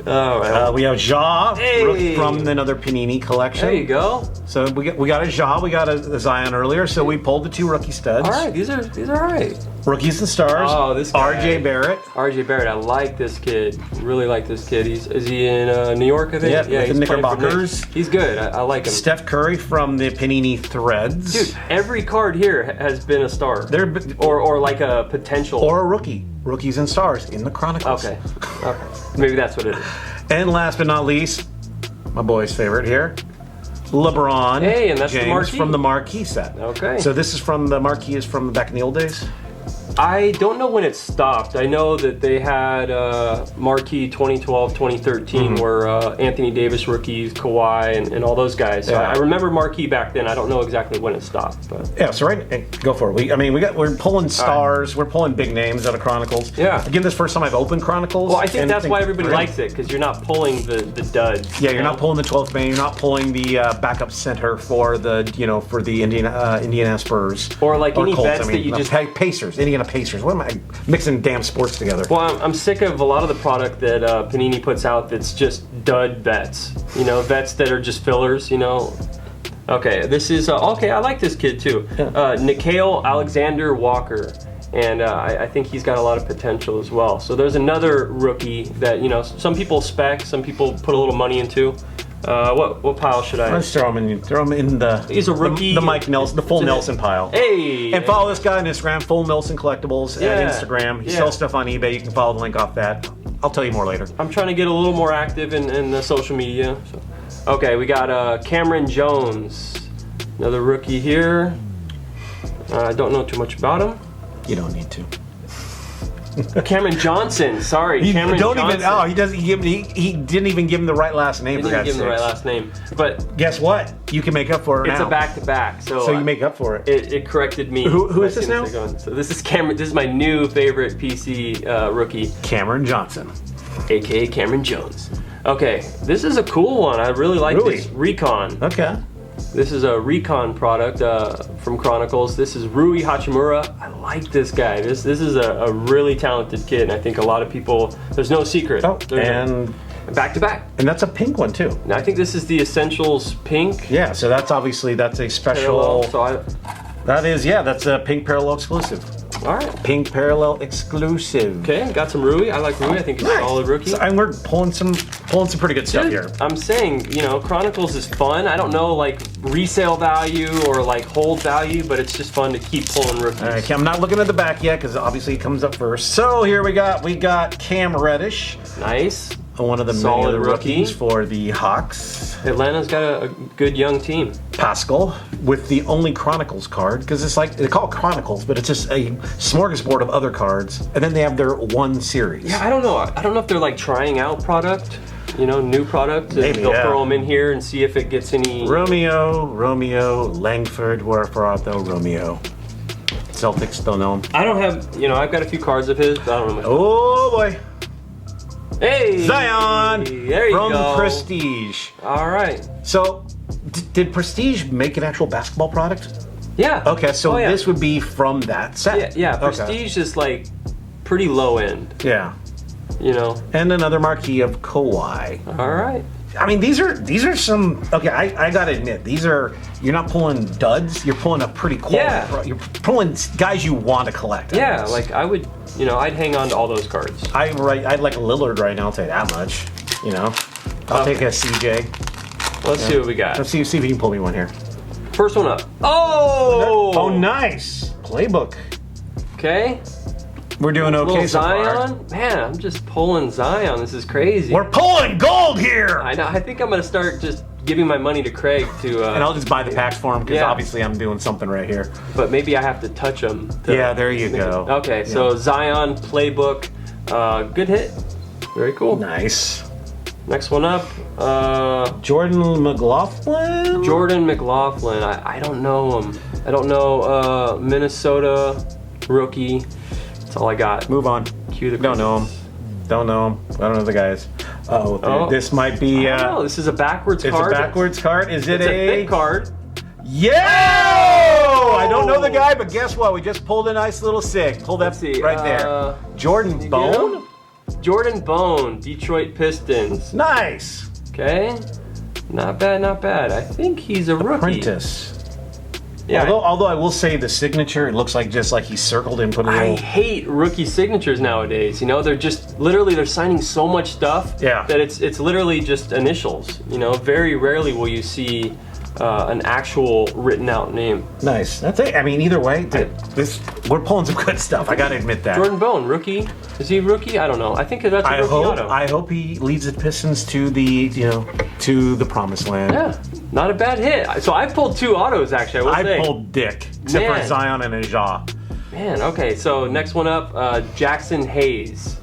All right. We have Ja Hey. from another Panini collection. There you go. So we got a Ja, we got a Zion earlier, so we pulled the 2 rookie studs. All right, these are all right. Rookies and stars. Oh, this guy. RJ Barrett. RJ Barrett, I like this kid. Really like this kid. Is he in New York? I think. Yeah, with the he's playing for Knickerbockers. Knicks. He's good. I like him. Steph Curry from the Panini Threads. Dude, every card here has been a star. They're or like a potential. or a rookie. Rookies and stars in the Chronicles. Okay. Maybe that's what it is. And last but not least, my boy's favorite here, LeBron Hey, and that's the James marquee. from the Marquee set. Okay. So this is from the Marquee is from back in the old days. I don't know when it stopped. I know that they had marquee 2012, 2013, where Anthony Davis rookies, Kawhi, and all those guys. So I remember marquee back then. I don't know exactly when it stopped, but Yeah, so go for it. We're pulling stars. We're pulling big names out of Chronicles. Yeah. Again, this first time I've opened Chronicles. Well, I think that's why everybody likes it, because you're not pulling the duds. Yeah, you're not pulling the 12th man. You're not pulling the backup center for the Indiana Spurs. Or like any Colts, vets that you just... Pacers, Indiana Pacers. What am I mixing damn sports together? Well, I'm sick of a lot of the product that Panini puts out that's just dud vets. Vets that are just fillers, Okay, this is... okay, I like this kid too. Nickeil Alexander Walker. And I think he's got a lot of potential as well. So there's another rookie that, some people spec, some people put a little money into. What pile should I... Let's throw him in the... He's a rookie. The Mike Nelson, the full Nelson pile. Hey! And follow this guy on Instagram, Full Nelson Collectibles at Instagram. He sells stuff on eBay. You can follow the link off that. I'll tell you more later. I'm trying to get a little more active in the social media. So. Okay, we got Cameron Jones. Another rookie here. I don't know too much about him. You don't need to. Cameron Johnson. Sorry, Cameron Johnson. He didn't even give him the right last name. He didn't give him the right last name. But guess what? You can make up for it now. It's a back-to-back. So you make up for it. It corrected me. Who is this now? So this is Cameron. This is my new favorite PC rookie. Cameron Johnson. AKA Cameron Jones. Okay, this is a cool one. I really like this. Recon. Okay. This is a Recon product from Chronicles. This is Rui Hachimura. I like this guy. This is a really talented kid, and I think a lot of people, there's no secret. And back to back. And that's a pink one too. And I think this is the Essentials pink. Yeah, so that's a special. That's a pink parallel exclusive. All right. Pink parallel exclusive. Okay, got some Rui. I like Rui. I think he's a solid rookie. So, and we're pulling some pretty good stuff here. I'm saying, Chronicles is fun. I don't know like resale value or like hold value, but it's just fun to keep pulling rookies. All right, I'm not looking at the back yet because obviously it comes up first. So here we got Cam Reddish. Nice. One of the solid many rookies rookie for the Hawks. Atlanta's got a good young team. Pascal with the only Chronicles card, because it's like they call it Chronicles, but it's just a smorgasbord of other cards, and then they have their one series. Yeah, I don't know. I don't know if they're like trying out product, new product. Maybe they'll throw them in here and see if it gets any. Romeo, Langford, wherever art thou, Romeo. Celtics, don't know him. I don't have, I've got a few cards of his, but I don't know much. Oh boy. Hey! Zion! There you go. From Prestige. All right. So, did Prestige make an actual basketball product? Yeah. Okay, so this would be from that set. Yeah, Prestige is like pretty low end. Yeah. And another marquee of Kawhi. All right. I mean, these are some. Okay, I gotta admit, you're not pulling duds. You're pulling a pretty quality. You're pulling guys you want to collect. Yeah, like I would. I'd hang on to all those cards. I'd like a Lillard right now. I'll tell you that much. I'll take a CJ. Let's see what we got. Let's see if you can pull me one here. First one up. Oh! Oh, nice playbook. Okay. We're doing okay so Zion? far. Man, I'm just pulling Zion. This is crazy. We're pulling gold here. I know. I think I'm gonna start just giving my money to Craig to. And I'll just buy the packs for him because obviously I'm doing something right here. But maybe I have to touch him. Yeah, there you go. Okay, so Zion playbook, good hit. Very cool. Nice. Next one up. Jordan McLaughlin. I don't know him. I don't know. Minnesota rookie. That's all I got. Move on. Cue the. Don't know him. I don't know the guys. This might be. I don't know. This is a backwards card. It's a backwards card. Is it a thick card? Yeah! I don't know the guy, but guess what? We just pulled a nice little sig. Pull that right there. Jordan Bone? Jordan Bone, Detroit Pistons. Nice. Okay. Not bad. I think he's a rookie. Apprentice. Yeah. Although I will say the signature, it looks like just like he circled and put a little. I hate rookie signatures nowadays. They're just literally they're signing so much stuff that it's literally just initials. Very rarely will you see an actual written out name. Nice. That's it. I mean, either way, we're pulling some good stuff. I gotta admit that. Jordan Bone, rookie. Is he a rookie? I don't know. I think that's a rookie auto. I hope he leads the Pistons to the promised land. Yeah. Not a bad hit. So I pulled two autos actually. I will say. I pulled Dick, except for Zion and Aja. Man, okay, so next one up, Jackson Hayes.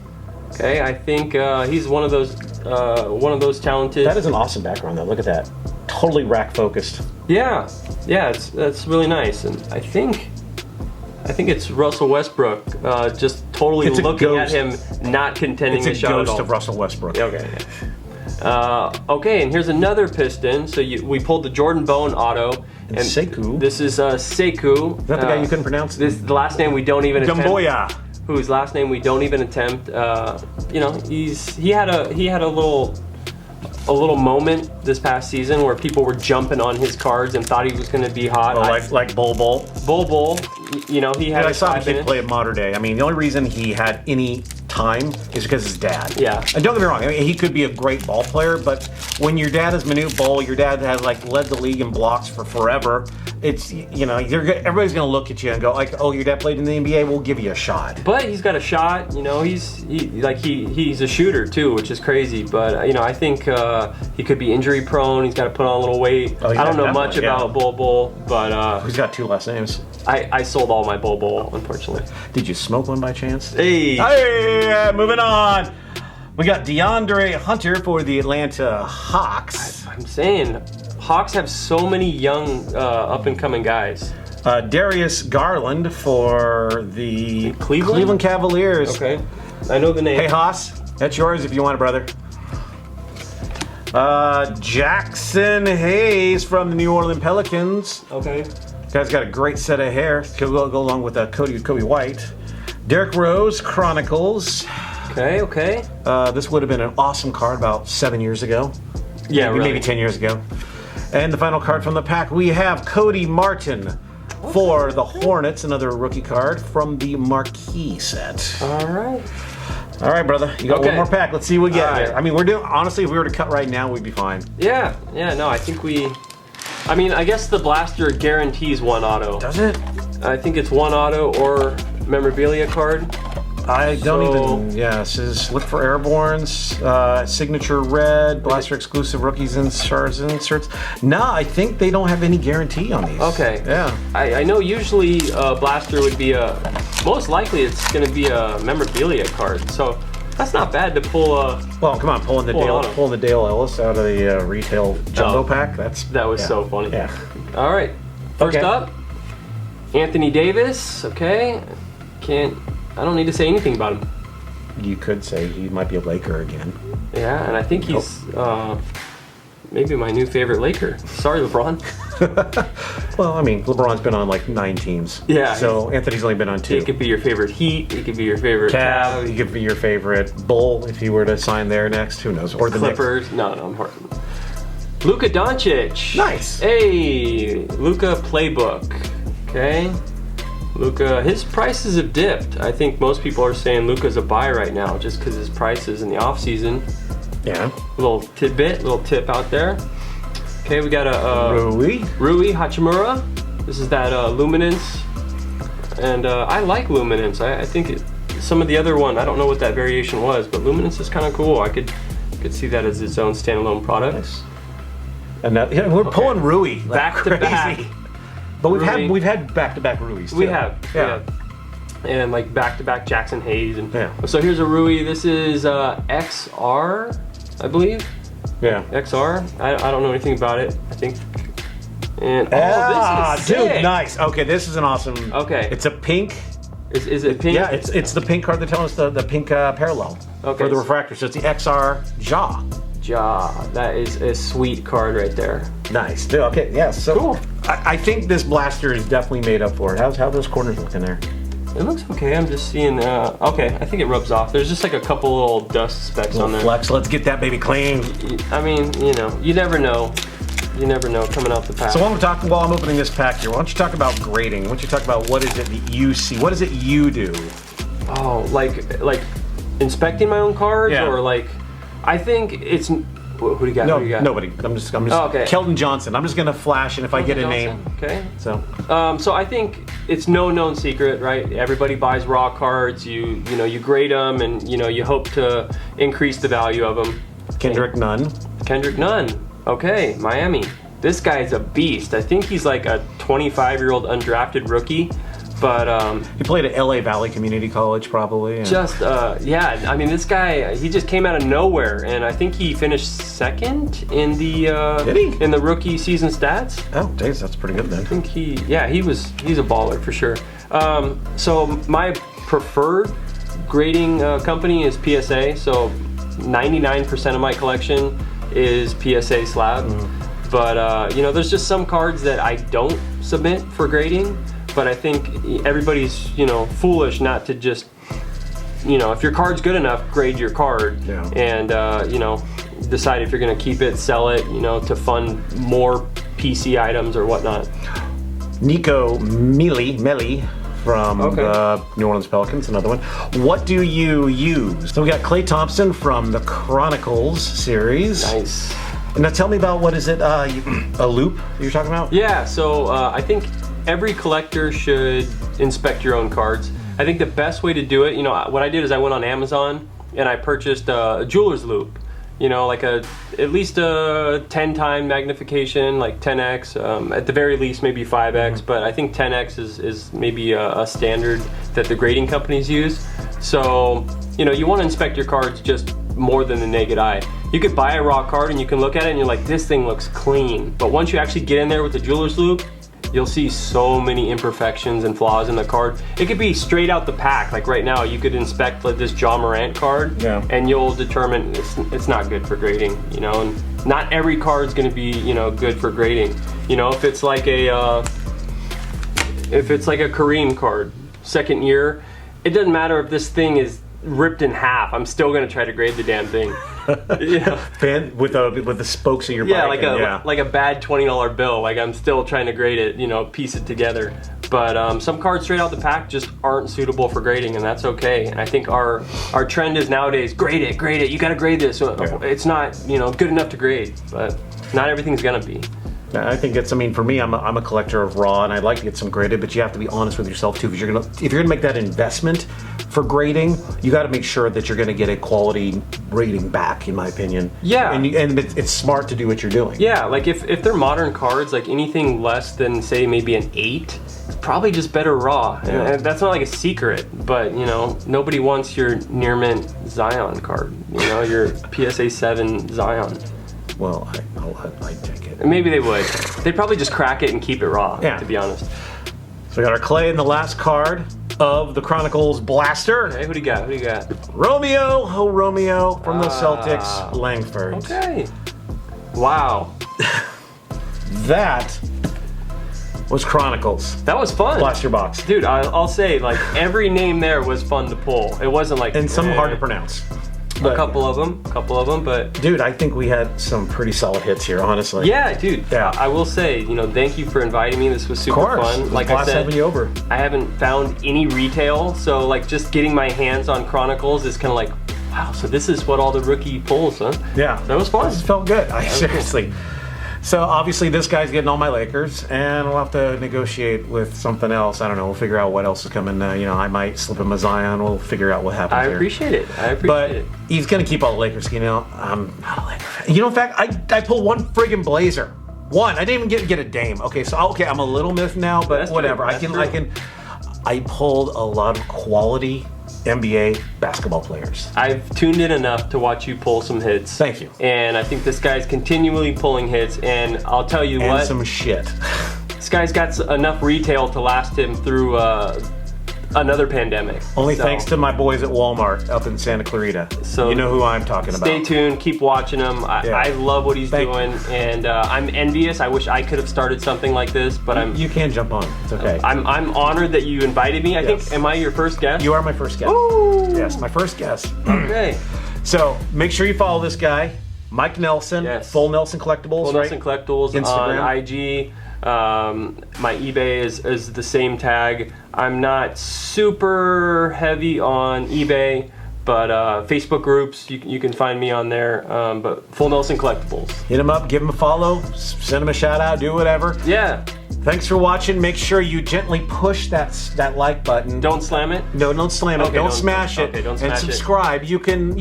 Okay, I think he's one of those talented. That is an awesome background, though. Look at that. Totally rack focused. Yeah, that's really nice, and I think it's Russell Westbrook, just totally looking at him, not contending a shot at all. It's a ghost of Russell Westbrook. Okay. Okay, and here's another Piston. So we pulled the Jordan Bone auto. And Sekou. This is Sekou. Is that the guy you couldn't pronounce? The last name we don't even attempt. Dumboya. Whose last name we don't even attempt. You know, he had a little moment this past season where people were jumping on his cards and thought he was going to be hot. Oh, like Bol Bol. Bol Bol. You know, he had. I saw him play at Mater Dei. I mean, the only reason he had any time is because his dad. Yeah. And don't get me wrong. I mean, he could be a great ball player, but when your dad is Manute Bol, your dad has like led the league in blocks for forever. It's, you know, everybody's going to look at you and go like, oh, your dad played in the NBA. We'll give you a shot. But he's got a shot. You know, he's a shooter too, which is crazy. But you know, I think he could be injury prone. He's got to put on a little weight. Oh, I don't know much about Bol Bol, but he's got two last names. I sold all my Bol Bol, unfortunately. Did you smoke one by chance? Hey, moving on. We got DeAndre Hunter for the Atlanta Hawks. I'm saying, Hawks have so many young up-and-coming guys. Darius Garland for the Cleveland Cavaliers. Okay, I know the name. Hey, Haas, that's yours if you want it, brother. Jackson Hayes from the New Orleans Pelicans. Okay. Guy's got a great set of hair. Go along with Kobe White. Derrick Rose, Chronicles. Okay. This would have been an awesome card about 7 years ago. Yeah, maybe 10 years ago. And the final card from the pack, we have Cody Martin for the Hornets, another rookie card from the Marquee set. All right, brother. You got one more pack. Let's see what we get there. I mean, we're doing, honestly, if we were to cut right now, we'd be fine. Yeah, no, I think I guess the blaster guarantees one auto. Does it? I think it's one auto or memorabilia card. I don't even. Yeah, it says look for airbornes, signature red, blaster exclusive rookies inserts. No, I think they don't have any guarantee on these. Okay. Yeah. I know usually blaster would be most likely it's going to be a memorabilia card. So that's not bad to pull a. Well, come on, pulling the Dale Ellis out of the retail jumbo pack. That was so funny. Yeah. All right. First up, Anthony Davis. Okay. I don't need to say anything about him. You could say he might be a Laker again. Yeah, and I think he's maybe my new favorite Laker. Sorry, LeBron. Well, I mean, LeBron's been on like 9 teams. Yeah. So Anthony's only been on 2. He could be your favorite Heat. He could be your favorite Cavs. He could be your favorite Bull if he were to sign there next. Who knows? Or the Clippers. Knicks. No, I'm hard. Luka Doncic. Nice. Hey, Luka playbook. Okay. Luka, his prices have dipped. I think most people are saying Luka's a buy right now just because his prices in the offseason. Yeah. Little tip out there. Okay, we got a Rui Hachimura. This is that Luminance. And I like Luminance. I think some of the other one, I don't know what that variation was, but Luminance is kind of cool. I could see that as its own standalone product. Nice. And we're pulling Rui like back to back. But we've had back-to-back Rui's too. We have. And like back-to-back Jackson Hayes. So here's a Rui. This is XR, I believe. Yeah. XR. I don't know anything about it. I think. And this is sick. Dude, nice. Okay, this is an awesome. Okay. It's a pink. Is it pink? Yeah, it's the pink card. They're telling us the pink parallel for the refractor. So it's the XR Jaw. That is a sweet card right there. Nice. Dude, okay, yeah. So cool. I think this blaster is definitely made up for it. How those corners looking there? It looks okay. I'm just seeing. Okay, I think it rubs off. There's just like a couple little dust specks on there. Flex. Let's get that baby clean. I mean, you never know. You never know coming out the pack. So while I'm opening this pack here, why don't you talk about grading? Why don't you talk about what is it that you see? What is it you do? Oh, like inspecting my own cards, or like, I think it's. Who do you got? Nobody. I'm just. Oh, okay. Kelton Johnson. I'm just gonna flash, and if I get a name. Okay. So. So I think it's no known secret, right? Everybody buys raw cards. You grade them, and you hope to increase the value of them. Kendrick Nunn. Okay, Miami. This guy's a beast. I think he's like a 25-year-old undrafted rookie But He played at LA Valley Community College, probably. And yeah, I mean, this guy, he just came out of nowhere, and I think he finished second in the Did he? in the rookie season stats. Oh, days, that's pretty good then. I think he's a baller for sure. So my preferred grading company is PSA. So 99% of my collection is PSA slab. But you know, there's just some cards that I don't submit for grading. But I think everybody's, you know, foolish not to just, you know, if your card's good enough, grade your card. Yeah. And you know, decide if you're going to keep it, sell it, you know, to fund more PC items or whatnot. Nico Meli from the New Orleans Pelicans, another one. What do you use? So we got Klay Thompson from the Chronicles series. Nice. Now tell me about, what is it, a loop you're talking about? Yeah, so I think every collector should inspect your own cards. I think the best way to do it, you know, what I did is I went on Amazon and I purchased a jeweler's loop. You know, like at least a 10-time magnification, like 10x, at the very least maybe 5x, but I think 10x is maybe a standard that the grading companies use. So, you know, you want to inspect your cards just more than the naked eye. You could buy a raw card and you can look at it and you're like, this thing looks clean. But once you actually get in there with the jeweler's loop, you'll see so many imperfections and flaws in the card. It could be straight out the pack. Like right now, you could inspect like this Ja Morant card, and you'll determine it's not good for grading. You know, and not every card's going to be, you know, good for grading. You know, if it's like a Kareem card, second year, it doesn't matter if this thing is ripped in half. I'm still going to try to grade the damn thing. Yeah. With the spokes of your bike. Like a bad $20 bill. Like I'm still trying to grade it, you know, piece it together. But some cards straight out the pack just aren't suitable for grading, and that's okay. And I think our trend is nowadays grade it. You got to grade this. So it's not, you know, good enough to grade, but not everything's gonna be. I think it's, I mean, for me, I'm a collector of raw, and I'd like to get some graded, but you have to be honest with yourself too, because if you're gonna make that investment for grading, you got to make sure that you're gonna get a quality rating back, in my opinion. Yeah. And it's smart to do what you're doing. Yeah, like if they're modern cards, like anything less than say maybe an 8, it's probably just better raw. Yeah. And that's not like a secret, but you know, nobody wants your near mint Zion card. You know, your PSA 7 Zion. Well, I'd take it. And maybe they would. They'd probably just crack it and keep it raw, to be honest. So we got our Klay in the last card of the Chronicles Blaster. Hey, who do you got? Romeo from the Celtics, Langford. Okay. Wow. That was Chronicles. That was fun. Blaster box. Dude, I'll say, like, every name there was fun to pull. It wasn't like... And some hard to pronounce. A couple of them, but... Dude, I think we had some pretty solid hits here, honestly. Yeah, dude. Yeah. I will say, you know, thank you for inviting me. This was super fun. Like I said, having you over. I haven't found any retail, so like just getting my hands on Chronicles is kind of like, wow, so this is what all the rookie pulls, huh? Yeah. That was fun. This felt good. Seriously. So obviously this guy's getting all my Lakers, and we'll have to negotiate with something else. I don't know. We'll figure out what else is coming. You know, I might slip him a Zion. We'll figure out what happens. I appreciate it. But he's gonna keep all the Lakers. You know, I'm not a Laker fan. You know, in fact, I pulled one friggin' Blazer. One. I didn't even get a Dame. Okay, so I'm a little miffed now, but That's whatever. true. I pulled a lot of quality NBA basketball players. I've tuned in enough to watch you pull some hits. Thank you. And I think this guy's continually pulling hits, and I'll tell you what. And some shit. This guy's got enough retail to last him through another pandemic. Only thanks to my boys at Walmart up in Santa Clarita. So you know who I'm talking about. Stay tuned. Keep watching him. I love what he's doing, and I'm envious. I wish I could have started something like this, but You can jump on. It's okay. I'm honored that you invited me. I think, am I your first guest? You are my first guest. Ooh. Yes, my first guest. Okay. So make sure you follow this guy, Mike Nelson. Yes. Full Nelson Collectibles. Full Nelson Collectibles Instagram. on IG. My eBay is the same tag. I'm not super heavy on eBay, but Facebook groups, you can find me on there. But Full Nelson Collectibles. Hit him up, give him a follow, send him a shout out, do whatever. Yeah. Thanks for watching. Make sure you gently push that like button. Don't slam it. No, don't slam it. Okay, don't smash it. Okay, don't smash and subscribe. You can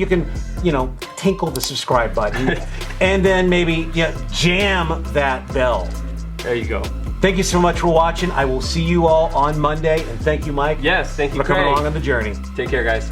tinkle the subscribe button, and then maybe jam that bell. There you go. Thank you so much for watching. I will see you all on Monday, and thank you, Mike. Yes, thank you, for coming Craig. along on the journey. Take care, guys.